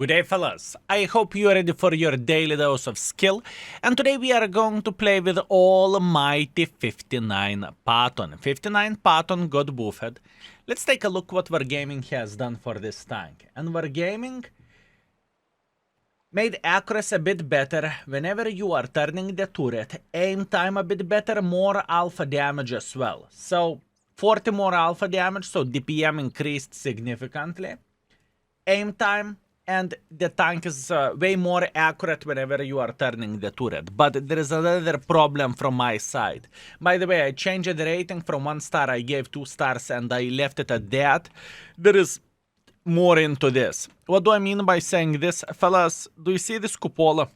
Good day, fellas. I hope you are ready for your daily dose of skill, and today we are going to play with almighty 59 Patton. 59 Patton got buffed. Let's take a look what Wargaming has done for this tank. And Wargaming made accuracy a bit better whenever you are turning the turret, aim time a bit better, more alpha damage as well. So 40 more alpha damage, so DPM increased significantly. Aim time, and the tank is way more accurate whenever you are turning the turret. But there is another problem from my side. By the way, I changed the rating from 1 star, I gave 2 stars, and I left it at that. There is more into this. What do I mean by saying this? Fellas, do you see this cupola?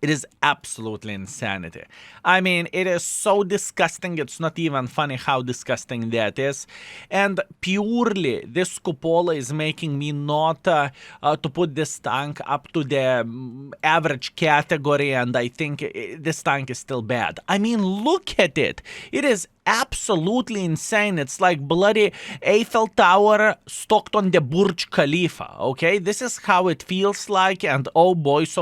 It is absolutely insanity. I mean, it is so disgusting, it's not even funny how disgusting that is. And purely, this cupola is making me not to put this tank up to the average category, and I think this tank is still bad. I mean, look at it. It is absolutely insane. It's like bloody Eiffel Tower stocked on the Burj Khalifa, okay? This is how it feels like, and oh boys,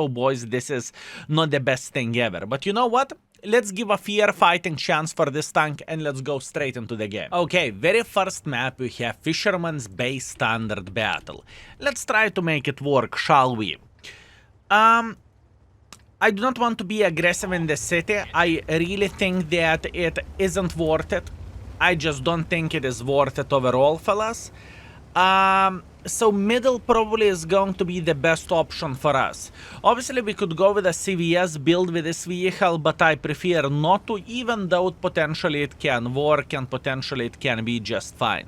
this is not the best thing ever. But you know what? Let's give a fair fighting chance for this tank and let's go straight into the game. Okay, very first map we have Fisherman's Base Standard Battle. Let's try to make it work, shall we? I do not want to be aggressive in the city. I really think that it isn't worth it. I just don't think it is worth it overall, fellas. So middle probably is going to be the best option for us. Obviously, we could go with a CVS build with this vehicle, but I prefer not to, even though potentially it can work and potentially it can be just fine.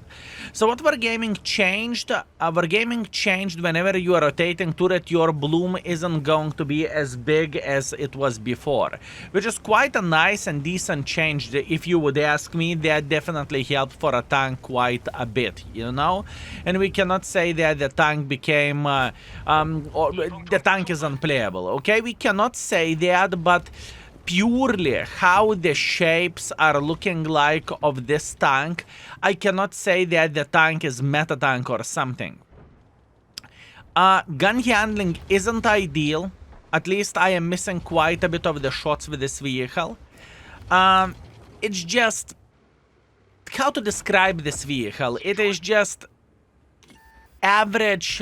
So what Wargaming changed? Wargaming changed whenever you are rotating turret, your bloom isn't going to be as big as it was before, which is quite a nice and decent change. If you would ask me, that definitely helped for a tank quite a bit, you know? And we cannot say that the tank became the tank is unplayable, okay? We cannot say that, but purely how the shapes are looking like of this tank, I cannot say that the tank is meta tank or something. Gun handling isn't ideal. At least I am missing quite a bit of the shots with this vehicle. It's just, how to describe this vehicle? It is just average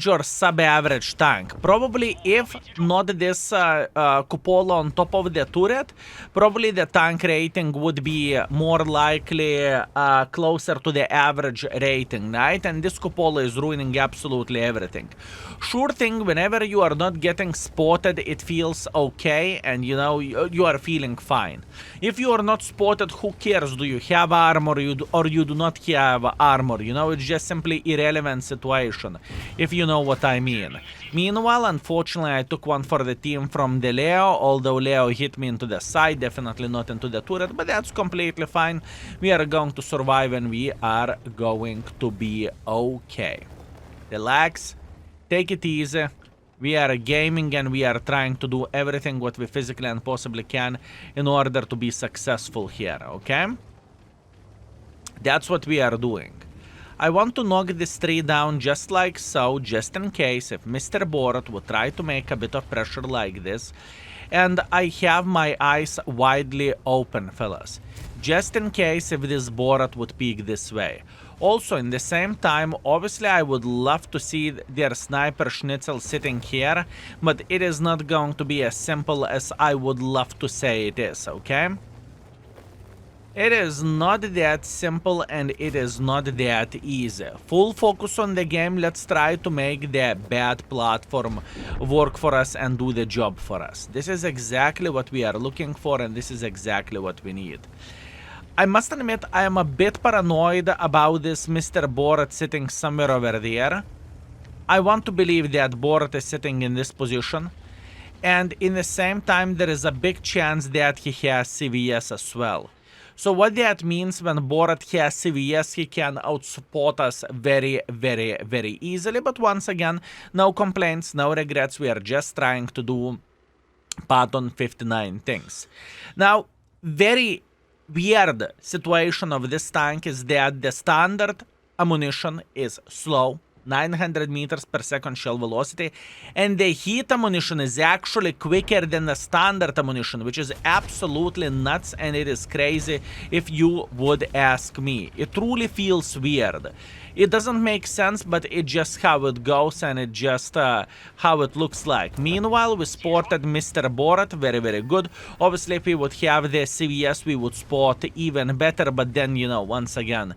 or sub-average tank. Probably if not this cupola on top of the turret, probably the tank rating would be more likely closer to the average rating, right? And this cupola is ruining absolutely everything. Sure thing, whenever you are not getting spotted, it feels okay, and you know, you are feeling fine. If you are not spotted, who cares? Do you have armor or you do not have armor? You know, it's just simply irrelevant situation, if you know what I mean. Meanwhile, unfortunately, I took one for the team from the Leo, although Leo hit me into the side, definitely not into the turret, but that's completely fine. We are going to survive and we are going to be okay. Relax, take it easy. We are gaming and we are trying to do everything what we physically and possibly can in order to be successful here, okay? That's what we are doing. I want to knock this tree down just like so, just in case if Mr. Borat would try to make a bit of pressure like this. And I have my eyes widely open, fellas, just in case if this Borat would peek this way. Also, in the same time, obviously I would love to see their sniper schnitzel sitting here, but it is not going to be as simple as I would love to say it is, okay? It is not that simple and it is not that easy. Full focus on the game. Let's try to make the bad platform work for us and do the job for us. This is exactly what we are looking for and this is exactly what we need. I must admit I am a bit paranoid about this Mr. Borat sitting somewhere over there. I want to believe that Borat is sitting in this position. And in the same time there is a big chance that he has CVS as well. So what that means, when Borat has CVS, he can outspot us very, very, very easily. But once again, no complaints, no regrets. We are just trying to do Patton 59 things. Now, very weird situation of this tank is that the standard ammunition is slow. 900 meters per second shell velocity, and the heat ammunition is actually quicker than the standard ammunition, which is absolutely nuts, and it is crazy if you would ask me. It truly feels weird. It doesn't make sense, but it's just how it goes, and it just how it looks like. Meanwhile, we spotted Mr. Borat, very, very good. Obviously, if we would have the CVS, we would spot even better, but then, you know, once again,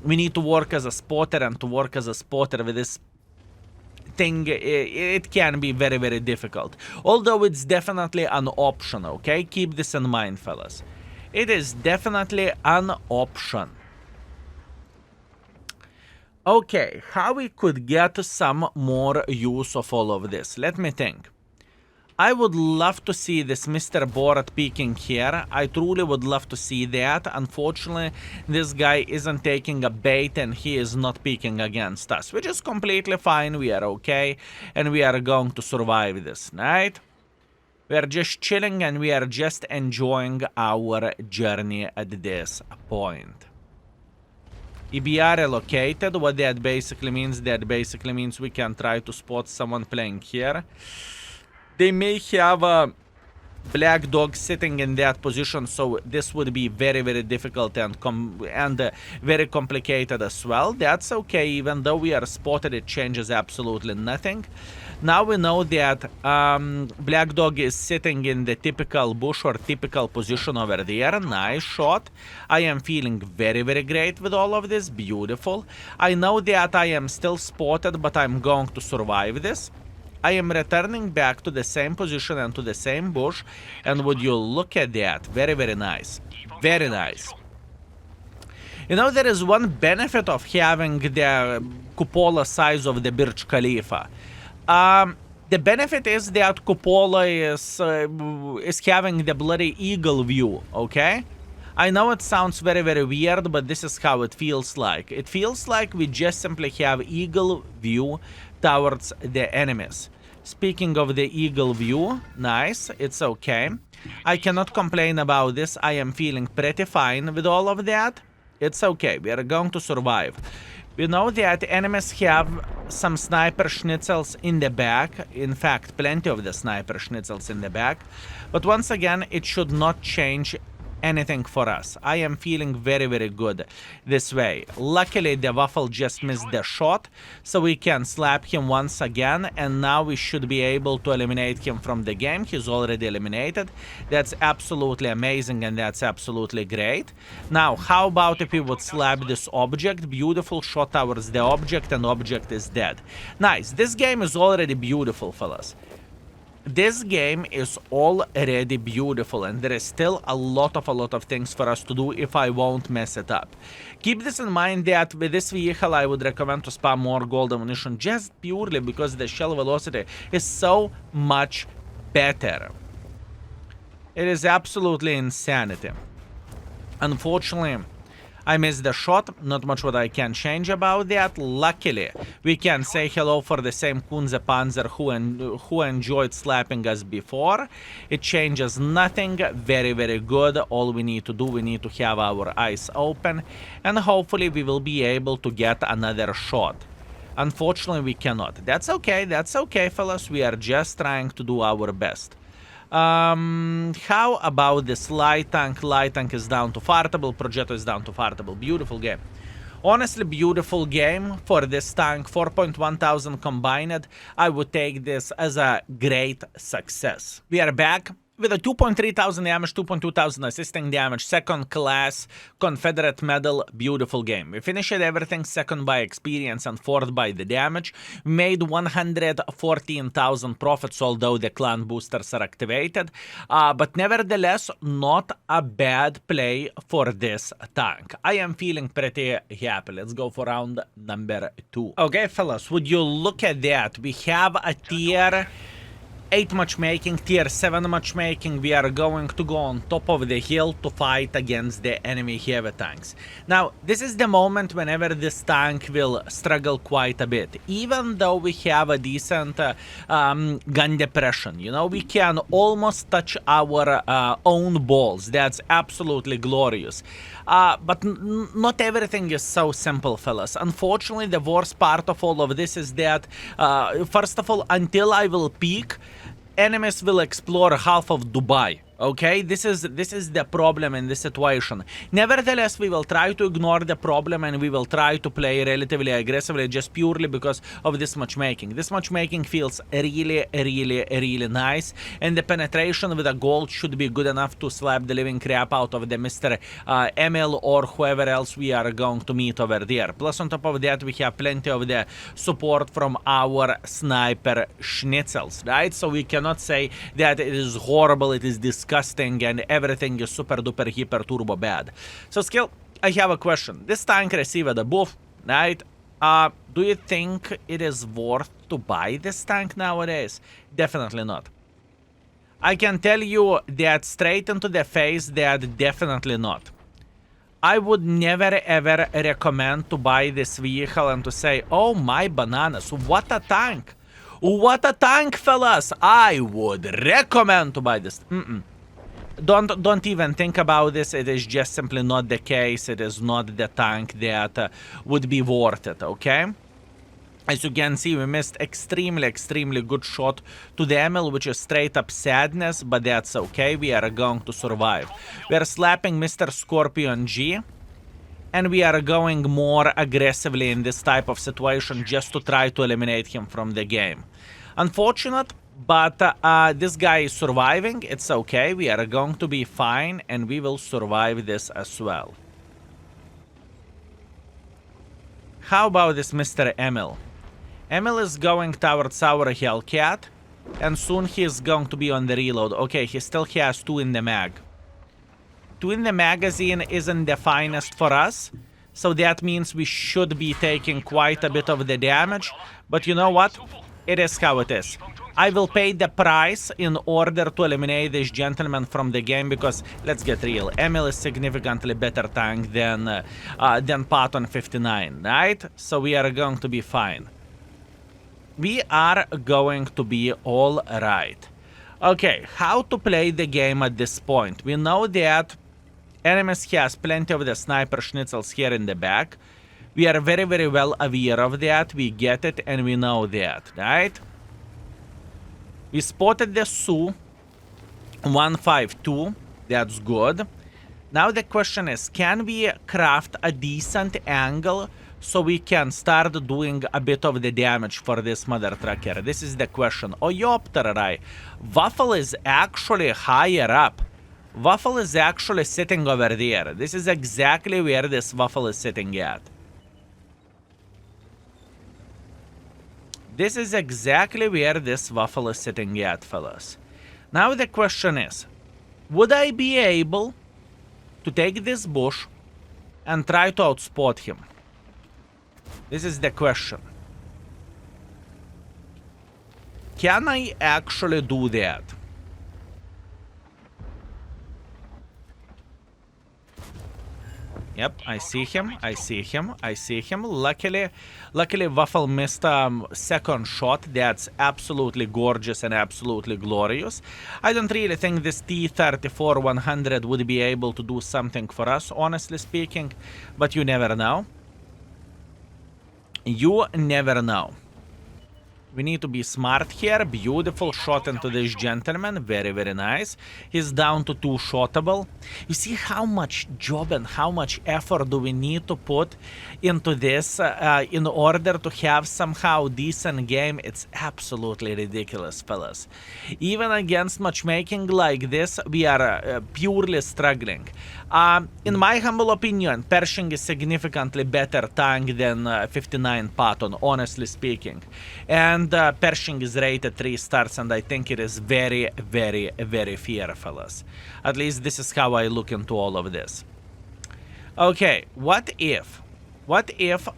we need to work as a spotter, and to work as a spotter with this thing, it can be very, very difficult. Although it's definitely an option, okay? Keep this in mind, fellas. It is definitely an option. Okay, how we could get some more use of all of this? Let me think. I would love to see this Mr. Borat peeking here. I truly would love to see that. Unfortunately, this guy isn't taking a bait and he is not peeking against us, which is completely fine. We are okay, and we are going to survive this, right? We are just chilling, and we are just enjoying our journey at this point. EBR allocated. What that basically means? That basically means we can try to spot someone playing here. They may have a black dog sitting in that position, so this would be very, very difficult and very complicated as well. That's okay. Even though we are spotted, it changes absolutely nothing. Now we know that black dog is sitting in the typical bush or typical position over there. Nice shot. I am feeling very, very great with all of this. Beautiful. I know that I am still spotted, but I'm going to survive this. I am returning back to the same position and to the same bush, and would you look at that? Very, very nice. Very nice. You know, there is one benefit of having the cupola size of the Burj Khalifa. The benefit is that cupola is having the bloody eagle view, okay? I know it sounds very, very weird, but this is how it feels like. It feels like we just simply have eagle view towards the enemies. Speaking of the eagle view, nice, it's okay. I cannot complain about this. I am feeling pretty fine with all of that. It's okay, we are going to survive. We know that enemies have some sniper schnitzels in the back. In fact, plenty of the sniper schnitzels in the back. But once again, it should not change anything for us. I am feeling very, very good this way. Luckily, the Waffle just missed the shot, so we can slap him once again, and now we should be able to eliminate him from the game. He's already eliminated. That's absolutely amazing, and that's absolutely great. Now, how about if we would slap this object? Beautiful shot towards the object, and object is dead. Nice. This game is already beautiful, fellas. This game is already beautiful, and there is still a lot of things for us to do if I won't mess it up. Keep this in mind that with this vehicle I would recommend to spam more gold ammunition, just purely because the shell velocity is so much better. It is absolutely insanity. Unfortunately, I missed the shot. Not much what I can change about that. Luckily, we can say hello for the same Kunze Panzer who enjoyed slapping us before. It changes nothing. Very, very good. All we need to do, we need to have our eyes open, and hopefully we will be able to get another shot. Unfortunately, we cannot. That's okay, fellas. We are just trying to do our best. How about this light tank? Light tank is down to fartable. Progetto is down to fartable. Beautiful game. Honestly, beautiful game for this tank. 4.1 thousand combined. I would take this as a great success. We are back with a 2.3 thousand damage, 2.2 thousand assisting damage, second class, Confederate medal, beautiful game. We finished everything, second by experience and fourth by the damage. We made 114,000 profits, although the clan boosters are activated. But nevertheless, not a bad play for this tank. I am feeling pretty happy. Let's go for round number 2. Okay, fellas, would you look at that? We have a tier 8 matchmaking, tier 7 matchmaking, we are going to go on top of the hill to fight against the enemy heavy tanks. Now, this is the moment whenever this tank will struggle quite a bit. Even though we have a decent gun depression, you know, we can almost touch our own balls. That's absolutely glorious. But not everything is so simple, fellas. Unfortunately, the worst part of all of this is that, first of all, until I will peak, enemies will explore half of Dubai. Okay, this is the problem in this situation. Nevertheless, we will try to ignore the problem and we will try to play relatively aggressively just purely because of this matchmaking. This matchmaking feels really nice, and the penetration with a gold should be good enough to slap the living crap out of the Mr. Emil or whoever else we are going to meet over there. Plus, on top of that, we have plenty of the support from our sniper schnitzels, right? So we cannot say that it is horrible, it is disgusting, and everything is super duper hyper turbo bad. So Skill, I have a question. This tank received a buff, right? Do you think it is worth to buy this tank nowadays? Definitely not. I can tell you that straight into the face that definitely not. I would never ever recommend to buy this vehicle and to say, oh my bananas, what a tank. What a tank, fellas. I would recommend to buy this. Don't even think about this. It is just simply not the case. It is not the tank that would be worth it, okay? As you can see, we missed extremely good shot to the Emil, which is straight up sadness, but that's okay. We are going to survive. We are slapping Mr. Scorpion G, and we are going more aggressively in this type of situation just to try to eliminate him from the game. Unfortunate, but this guy is surviving. It's okay. We are going to be fine, and we will survive this as well. How about this Mr. Emil? Emil is going towards our Hellcat, and soon he is going to be on the reload. Okay, he still has 2 in the mag. 2 in the magazine isn't the finest for us, so that means we should be taking quite a bit of the damage. But you know what? It is how it is. I will pay the price in order to eliminate this gentleman from the game because, let's get real, Emil is significantly better tank than Patton 59, right? So we are going to be fine. We are going to be all right. Okay, how to play the game at this point? We know that enemies has plenty of the sniper schnitzels here in the back. We are very well aware of that. We get it and we know that, right? We spotted the Su 152. That's good. Now the question is, can we craft a decent angle so we can start doing a bit of the damage for this mother trucker? This is the question. Oyopterai. Waffle is actually higher up. Waffle is actually sitting over there. This is exactly where this Waffle is sitting at. This is exactly where this Waffle is sitting at, fellas. Now the question is, would I be able to take this bush and try to outspot him? This is the question. Can I actually do that? Yep, I see him, I see him, I see him. Luckily Waffle missed second shot. That's absolutely gorgeous and absolutely glorious. I don't really think this T-34-100 would be able to do something for us, honestly speaking. But you never know. You never know. We need to be smart here. Beautiful shot into this gentleman. Very nice. He's down to 2 shottable. You see how much job and how much effort do we need to put into this in order to have somehow decent game? It's absolutely ridiculous, fellas. Even against matchmaking like this, we are purely struggling. In my humble opinion, Pershing is significantly better tank than 59 Patton, honestly speaking. And Pershing is rated 3 stars, and I think it is very fair, fellas. At least this is how I look into all of this. Okay, what if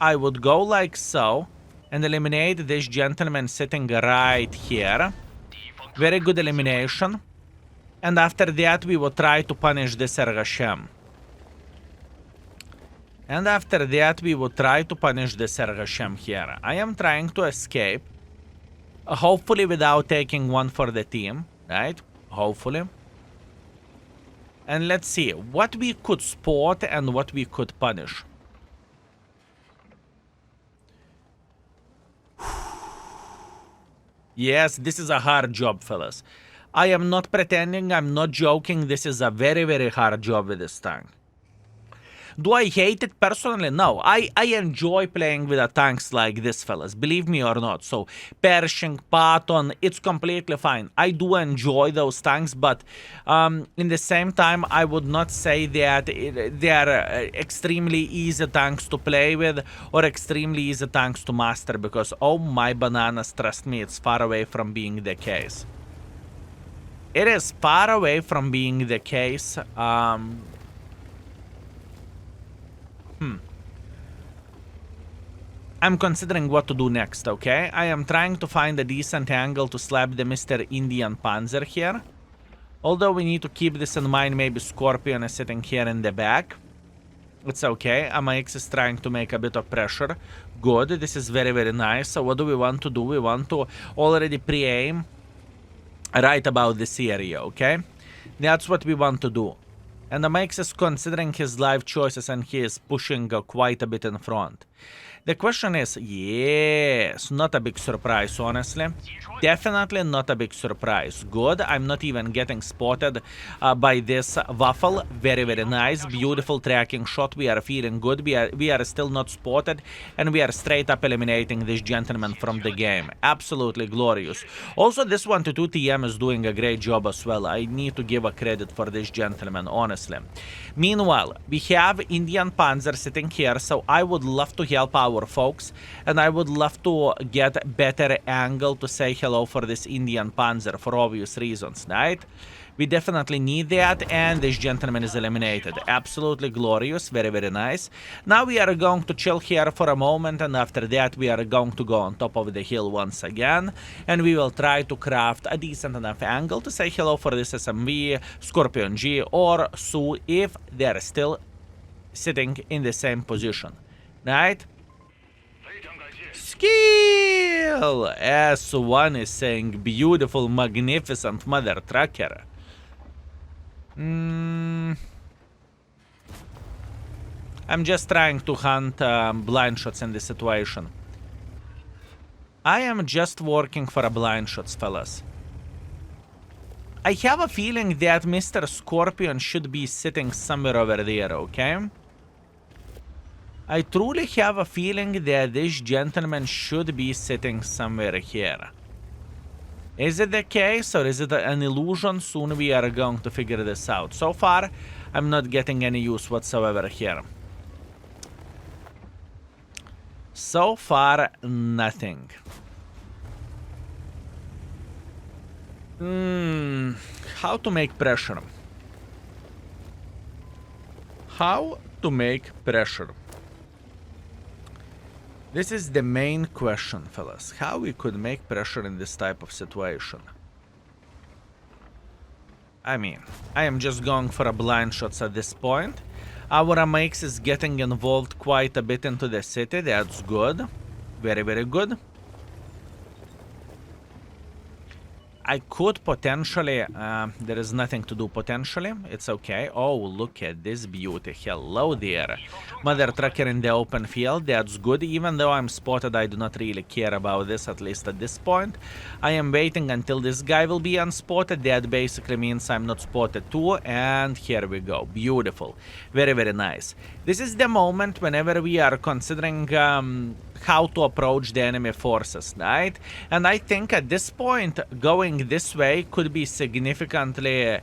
I would go like so and eliminate this gentleman sitting right here? Very good elimination. And after that, we will try to punish this Ergashem. And after that, we will try to punish this Ergashem here. I am trying to escape. Hopefully without taking one for the team, right? Hopefully. And let's see what we could spot and what we could punish. Yes, this is a hard job, fellas. I am not pretending, I'm not joking. This is a very, very hard job with this tank. Do I hate it personally? No. I enjoy playing with the tanks like this, fellas. Believe me or not. So, Pershing, Patton, it's completely fine. I do enjoy those tanks, but in the same time, I would not say that they are extremely easy tanks to play with or extremely easy tanks to master because, oh my bananas, trust me, it's far away from being the case. It is far away from being the case. I'm considering what to do next, okay? I am trying to find a decent angle to slap the Mr. Indian Panzer here. Although we need to keep this in mind, maybe Scorpion is sitting here in the back. It's okay. AMX is trying to make a bit of pressure. Good. This is very, very nice. So what do we want to do? We want to already pre-aim right about this area, okay? That's what we want to do. And AMX is considering his life choices and he is pushing quite a bit in front. The question is, yes, not a big surprise, honestly. Definitely not a big surprise. Good, I'm not even getting spotted by this Waffle. Very, very nice, beautiful tracking shot. We are feeling good. We are still not spotted, and we are straight up eliminating this gentleman from the game. Absolutely glorious. Also, this 122 TM is doing a great job as well. I need to give a credit for this gentleman, honestly. Meanwhile, we have Indian Panzer sitting here, so I would love to help our folks, and I would love to get better angle to say hello for this Indian Panzer for obvious reasons, right? We definitely need that, and this gentleman is eliminated. Absolutely glorious, very, very nice. Now we are going to chill here for a moment, and after that we are going to go on top of the hill once again, and we will try to craft a decent enough angle to say hello for this SMV, Scorpion G, or Su if they're still sitting in the same position, right? Skill! S1 is saying beautiful, magnificent mother trucker. I'm just trying to hunt blind shots in this situation. I am just working for a blind shots, fellas. I have a feeling that Mr. Scorpion should be sitting somewhere over there, okay? I truly have a feeling that this gentleman should be sitting somewhere here. Is it the case or is it an illusion? Soon we are going to figure this out. So far, I'm not getting any use whatsoever here. So far, nothing. How to make pressure? How to make pressure? This is the main question, fellas. How we could make pressure in this type of situation? I mean, I am just going for a blind shots at this point. Our AMX is getting involved quite a bit into the city. That's good. Very, very good. I could potentially, there is nothing to do potentially, it's okay. Oh, look at this beauty, hello there. Mother trucker in the open field, that's good. Even though I'm spotted, I do not really care about this, at least at this point. I am waiting until this guy will be unspotted, that basically means I'm not spotted too, and here we go, beautiful. Very, very nice. This is the moment whenever we are considering how to approach the enemy forces, right? And I think at this point, going this way could be significantly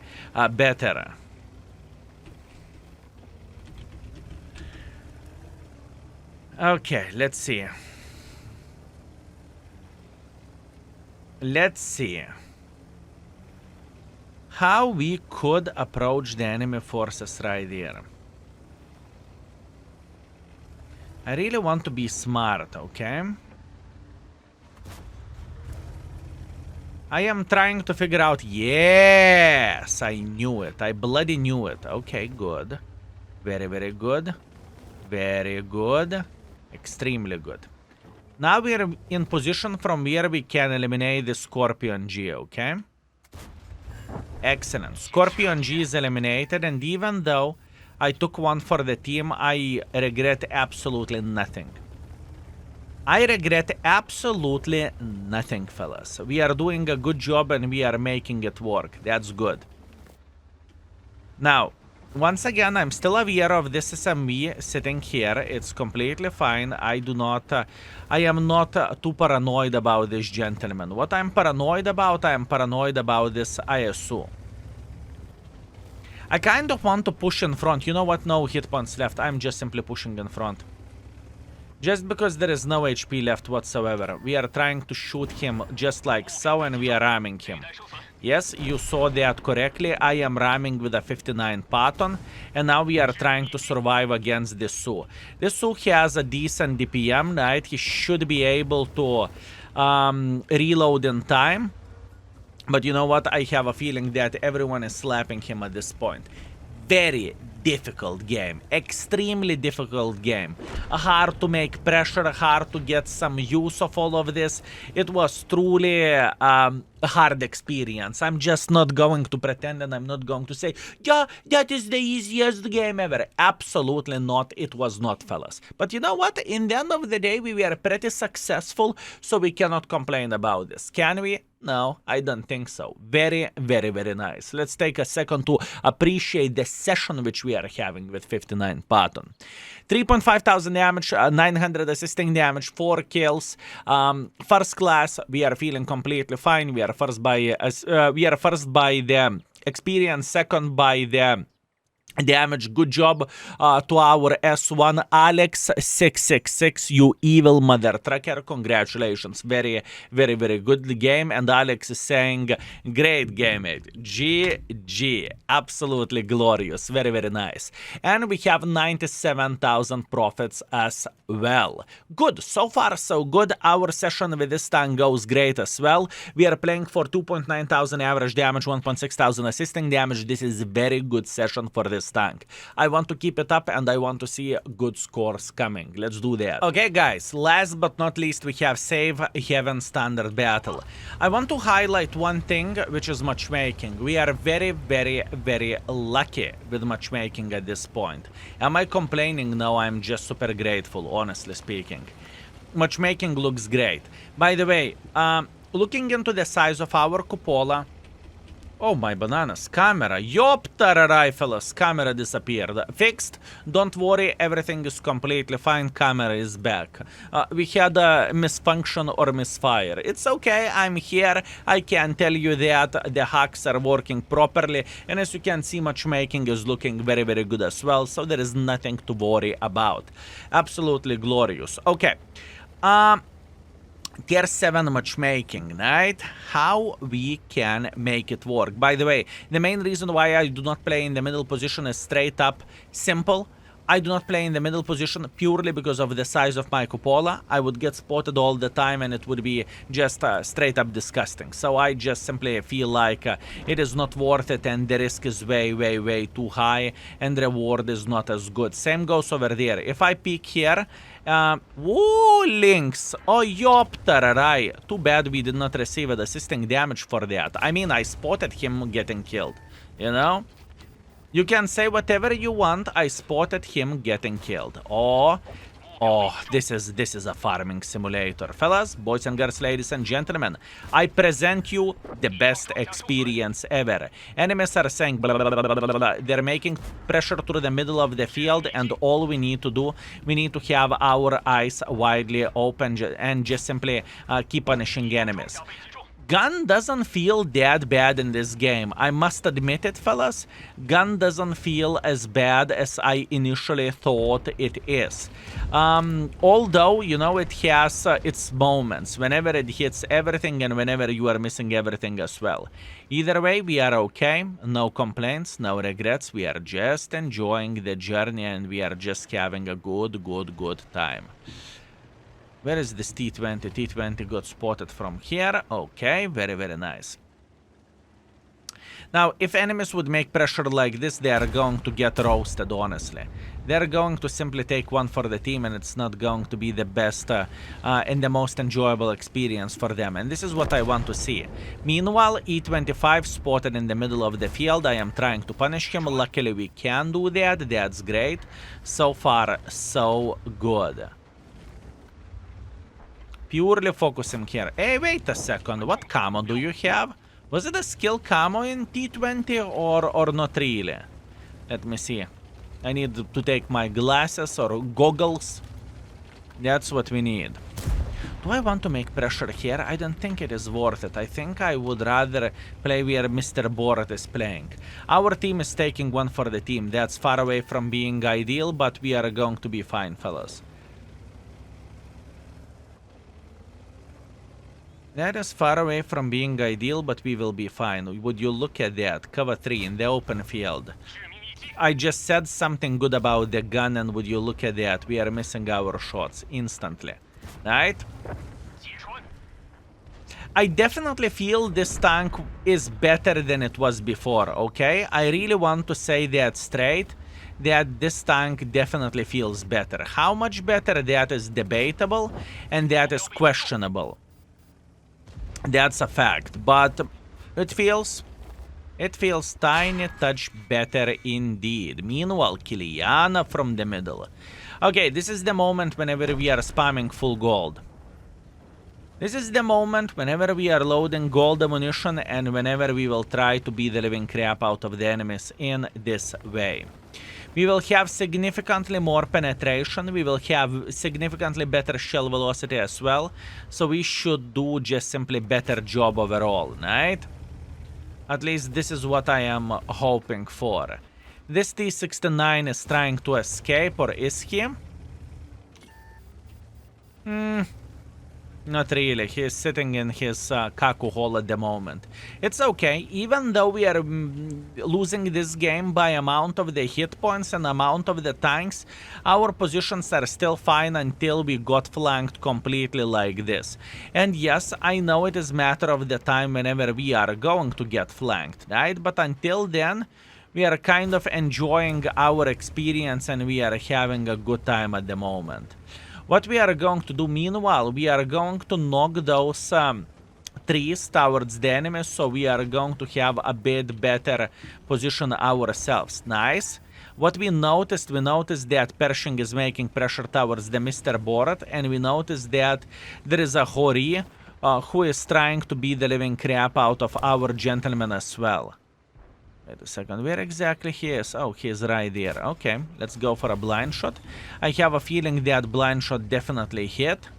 better. Okay, let's see. Let's see how we could approach the enemy forces right here. I really want to be smart, okay? I am trying to figure out... Yes! I knew it. I bloody knew it. Okay, good. Very, very good. Very good. Extremely good. Now we are in position from where we can eliminate the Scorpion G, okay? Excellent. Scorpion G is eliminated, and even though I took one for the team, I regret absolutely nothing. I regret absolutely nothing, fellas. We are doing a good job and we are making it work. That's good. Now, once again, I'm still aware of this SMV sitting here. It's completely fine. I am not too paranoid about this gentleman. What I'm paranoid about, I am paranoid about this ISU. I kind of want to push in front. You know what? No hit points left. I'm just simply pushing in front. Just because there is no HP left whatsoever. We are trying to shoot him just like so, and we are ramming him. Yes, you saw that correctly. I am ramming with a 59 Patton, and now we are trying to survive against this Sioux. This Sioux has a decent DPM, right? He should be able to reload in time. But you know what? I have a feeling that everyone is slapping him at this point. Very difficult game. Extremely difficult game. Hard to make pressure, hard to get some use of all of this. It was truly a hard experience. I'm just not going to pretend, and I'm not going to say, yeah, that is the easiest game ever. Absolutely not. It was not, fellas. But you know what? In the end of the day, we were pretty successful, so we cannot complain about this. Can we? No, I don't think so. Very, very, very nice. Let's take a second to appreciate the session which we are having with 59 Patton. 3.5 thousand damage, 900 assisting damage, 4 kills. First class, we are feeling completely fine. We are first by the experience, second by the damage. Good job to our S1 Alex 666, you evil mother trucker. Congratulations. Very, very, very good game. And Alex is saying, great game, mate. GG. Absolutely glorious. Very, very nice. And we have 97,000 profits as well. Good. So far, so good. Our session with this tank goes great as well. We are playing for 2.9 thousand average damage, 1.6 thousand assisting damage. This is a very good session for this tank. I want to keep it up, and I want to see good scores coming. Let's do that. Okay, guys, last but not least, we have Save Heaven Standard Battle. I want to highlight one thing, which is matchmaking. We are very, very, very lucky with matchmaking at this point. Am I complaining? No, I'm just super grateful, honestly speaking. Matchmaking looks great. By the way, looking into the size of our cupola. Oh my bananas, camera, yoptararai fellas, camera disappeared. Fixed, don't worry, everything is completely fine, camera is back. We had a misfunction or misfire. It's okay, I'm here, I can tell you that the hacks are working properly, and as you can see, matchmaking is looking very, very good as well, so there is nothing to worry about. Absolutely glorious. Okay, Tier 7 matchmaking, right? How we can make it work. By the way, the main reason why I do not play in the middle position is straight up simple. I do not play in the middle position purely because of the size of my cupola. I would get spotted all the time and it would be just straight up disgusting. So I just simply feel like it is not worth it, and the risk is way, way, way too high, and the reward is not as good. Same goes over there. If I peek here, woo, links. Oh, yoptararai. Too bad we did not receive an assisting damage for that. I mean, I spotted him getting killed, you know? You can say whatever you want, I spotted him getting killed. Oh, this is a farming simulator. Fellas, boys and girls, ladies and gentlemen, I present you the best experience ever. Enemies are saying blah, blah, blah, blah, blah, blah. They're making pressure through the middle of the field, and all we need to do, we need to have our eyes widely open and just simply keep punishing enemies. Gun doesn't feel that bad in this game. I must admit it, fellas. Gun doesn't feel as bad as I initially thought it is. Although, you know, it has its moments. Whenever it hits everything and whenever you are missing everything as well. Either way, we are okay. No complaints, no regrets. We are just enjoying the journey and we are just having a good time. Where is this T20? T20 got spotted from here. Okay, very, very nice. Now, if enemies would make pressure like this, they are going to get roasted, honestly. They're going to simply take one for the team, and it's not going to be the best and the most enjoyable experience for them. And this is what I want to see. Meanwhile, E25 spotted in the middle of the field. I am trying to punish him. Luckily, we can do that. That's great. So far, so good. Purely focusing here. Hey, wait a second. What camo do you have? Was it a skill camo in T20 or not really? Let me see. I need to take my glasses or goggles. That's what we need. Do I want to make pressure here? I don't think it is worth it. I think I would rather play where Mr. Borat is playing. Our team is taking one for the team. That's far away from being ideal, but we are going to be fine, fellas. That is far away from being ideal, but we will be fine. Would you look at that? Cover 3 in the open field. I just said something good about the gun, and would you look at that? We are missing our shots instantly. Right? I definitely feel this tank is better than it was before, okay? I really want to say that straight, that this tank definitely feels better. How much better, that is debatable, and that is questionable. That's a fact, but it feels tiny touch better indeed. Meanwhile, Kiliana from the middle. Okay, this is the moment whenever we are spamming full gold. This is the moment whenever we are loading gold ammunition and whenever we will try to beat the living crap out of the enemies in this way. We will have significantly more penetration, we will have significantly better shell velocity as well, so we should do just simply better job overall, right? At least this is what I am hoping for. This T69 is trying to escape, or is he? Not really. He is sitting in his Kaku hole at the moment. It's okay. Even though we are losing this game by amount of the hit points and amount of the tanks, our positions are still fine until we got flanked completely like this. And yes, I know it is matter of the time whenever we are going to get flanked, right? But until then, we are kind of enjoying our experience and we are having a good time at the moment. What we are going to do meanwhile, we are going to knock those trees towards the enemy, so we are going to have a bit better position ourselves. Nice. What we noticed that Pershing is making pressure towards the Mr. Borat, and we noticed that there is a Hori who is trying to beat the living crap out of our gentleman as well. Wait a second, where exactly he is? Oh, he is right there. Okay, let's go for a blind shot. I have a feeling that blind shot definitely hit.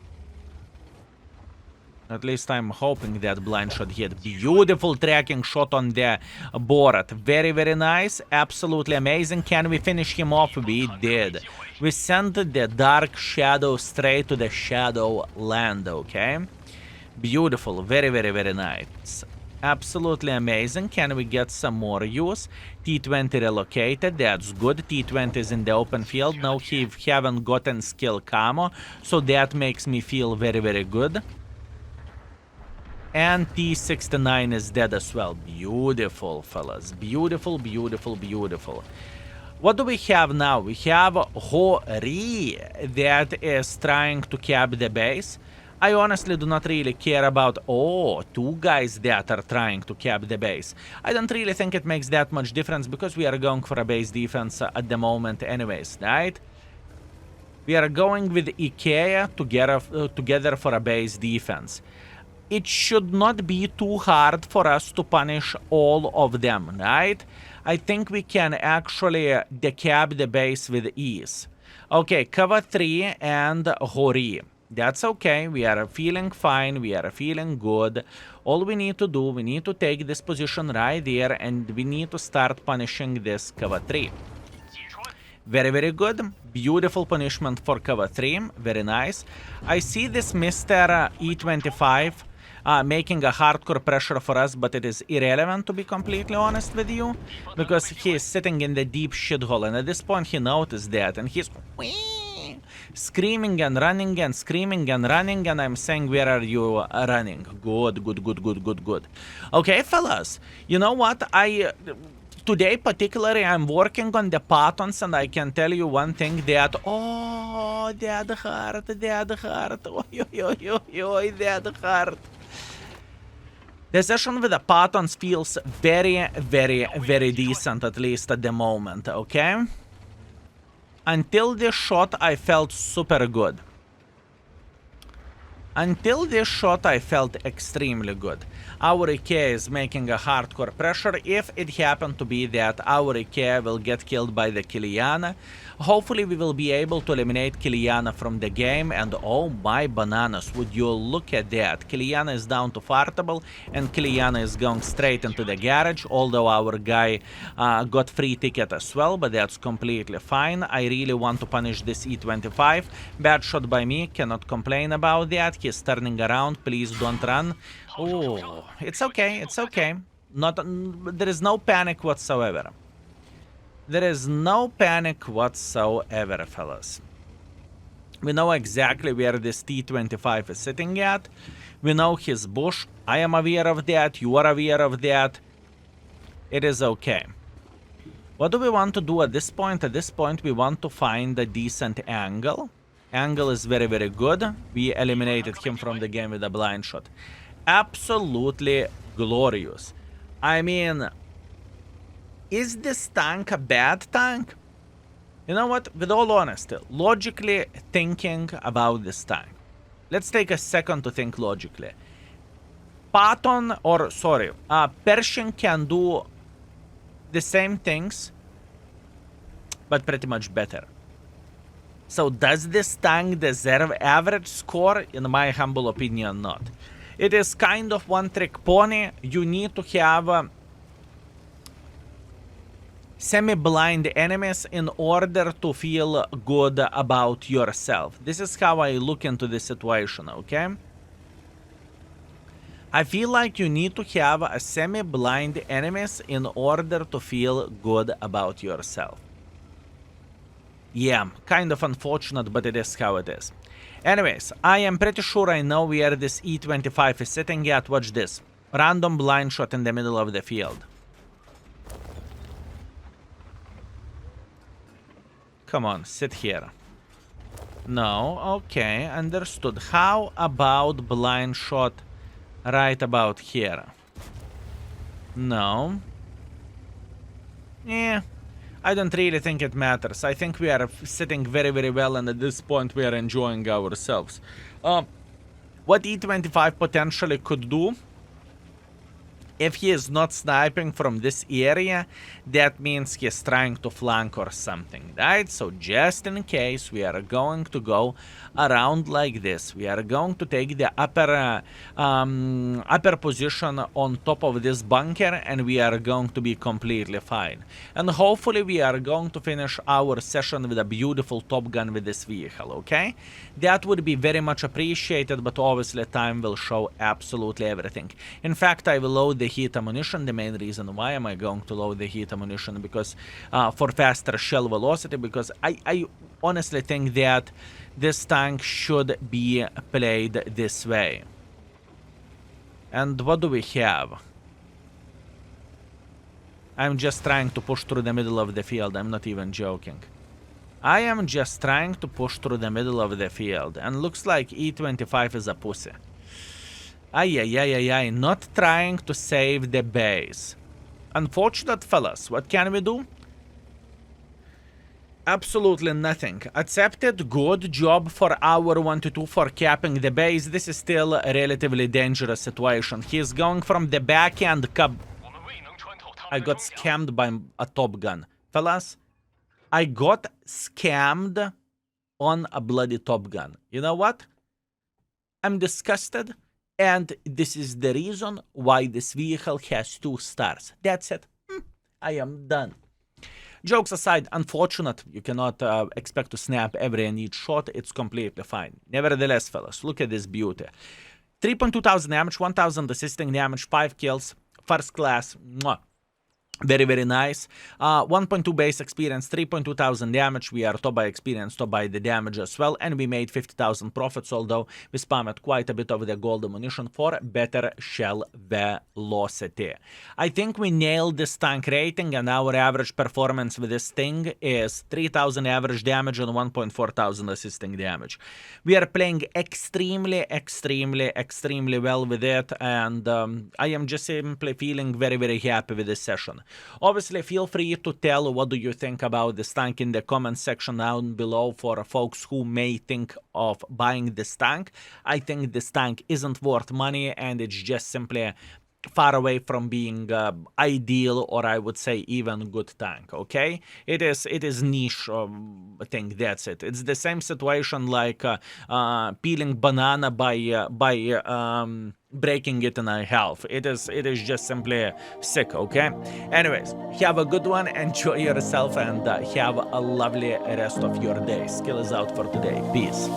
At least I'm hoping that blind shot hit. Beautiful tracking shot on the Borat. Very, very nice. Absolutely amazing. Can we finish him off? We did. We sent the Dark Shadow straight to the Shadow Land, okay? Beautiful. Very, very, very nice. Absolutely amazing. Can we get some more use? T20 relocated. That's good. T20 is in the open field. No, he haven't gotten skill camo, so that makes me feel very, very good. And T69 is dead as well. Beautiful, fellas. Beautiful, beautiful, beautiful. What do we have now? We have Hori that is trying to cap the base. I honestly do not really care about, two guys that are trying to cap the base. I don't really think it makes that much difference because we are going for a base defense at the moment anyways, right? We are going with IKEA together for a base defense. It should not be too hard for us to punish all of them, right? I think we can actually decap the base with ease. Okay, cover 3 and Hori. That's okay, we are feeling fine, we are feeling good. All we need to do, we need to take this position right there and we need to start punishing this cover 3. Very, very good. Beautiful punishment for cover 3. Very nice. I see this Mr. E25 making a hardcore pressure for us, but it is irrelevant to be completely honest with you, because he is sitting in the deep shithole and at this point he noticed that and he's screaming and running and screaming and running, and I'm saying, where are you running? Good, good, good, good, good, good. Okay, fellas, you know what? Today particularly, I'm working on the patterns, and I can tell you one thing that, oh, that hurt, oi, that hurt. The session with the patterns feels very, very, very decent, at least at the moment, okay? Until this shot, I felt super good. Until this shot, I felt extremely good. Our IKEA is making a hardcore pressure. If it happened to be that our IKEA will get killed by the Kiliana, hopefully we will be able to eliminate Kiliana from the game. And oh my bananas, would you look at that? Kiliana is down to fartable, and Kiliana is going straight into the garage, although our guy got free ticket as well, but that's completely fine. I really want to punish this E25. Bad shot by me, cannot complain about that. He's turning around, please don't run. Oh, it's okay, it's okay. There is no panic whatsoever. There is no panic whatsoever, fellas. We know exactly where this T-25 is sitting at. We know his bush. I am aware of that. You are aware of that. It is okay. What do we want to do at this point? At this point, we want to find a decent angle. Angle is very, very good. We eliminated him from the game with a blind shot. Absolutely glorious. I mean, is this tank a bad tank? You know what? With all honesty, logically thinking about this tank, let's take a second to think logically. Pershing can do the same things, but pretty much better. So does this tank deserve average score? In my humble opinion, not. It is kind of one-trick pony. You need to have semi-blind enemies in order to feel good about yourself. This is how I look into this situation, okay? I feel like you need to have a semi-blind enemies in order to feel good about yourself. Yeah, kind of unfortunate, but it is how it is. Anyways, I am pretty sure I know where this E25 is sitting at. Watch this. Random blind shot in the middle of the field. Come on, sit here. No, okay, understood. How about blind shot right about here? No. Yeah. I don't really think it matters. I think we are sitting very, very well, and at this point we are enjoying ourselves. What E25 potentially could do, if he is not sniping from this area, that means he is trying to flank or something, right? So just in case, we are going to go around like this. We are going to take the upper position on top of this bunker, and we are going to be completely fine. And hopefully we are going to finish our session with a beautiful Top Gun with this vehicle, okay? That would be very much appreciated, but obviously time will show absolutely everything. In fact, I will load the heat ammunition. The main reason why am I going to load the heat ammunition, because for faster shell velocity, because I honestly think that this tank should be played this way. And what do we have? I'm just trying to push through the middle of the field. I'm not even joking. I am just trying to push through the middle of the field, and looks like E25 is a pussy. Ay, not trying to save the base. Unfortunate, fellas. What can we do? Absolutely nothing. Accepted. Good job for our 1-2 for capping the base. This is still a relatively dangerous situation. He is going from the back end. I got scammed by a Top Gun. Fellas, I got scammed on a bloody Top Gun. You know what? I'm disgusted. And this is the reason why this vehicle has 2 stars. That's it. I am done. Jokes aside, unfortunate. You cannot expect to snap every and each shot. It's completely fine. Nevertheless, fellas, look at this beauty. 3,200 damage, 1,000 assisting damage, 5 kills. First class. Mwah. Very, very nice. 1.2 base experience, 3.2 thousand damage. We are top by experience, top by the damage as well. And we made 50,000 profits, although we spammed quite a bit of the gold ammunition for better shell velocity. I think we nailed this tank rating, and our average performance with this thing is 3,000 average damage and 1.4 thousand assisting damage. We are playing extremely, extremely, extremely well with it, and I am just simply feeling very, very happy with this session. Obviously, feel free to tell what do you think about this tank in the comment section down below for folks who may think of buying this tank. I think this tank isn't worth money, and it's just simply far away from being ideal, or I would say even good tank. Okay, it is niche thing. That's it. It's the same situation like peeling banana by breaking it in half. It is just simply sick. Okay, anyways, have a good one, enjoy yourself, and have a lovely rest of your day. Skill is out for today. Peace.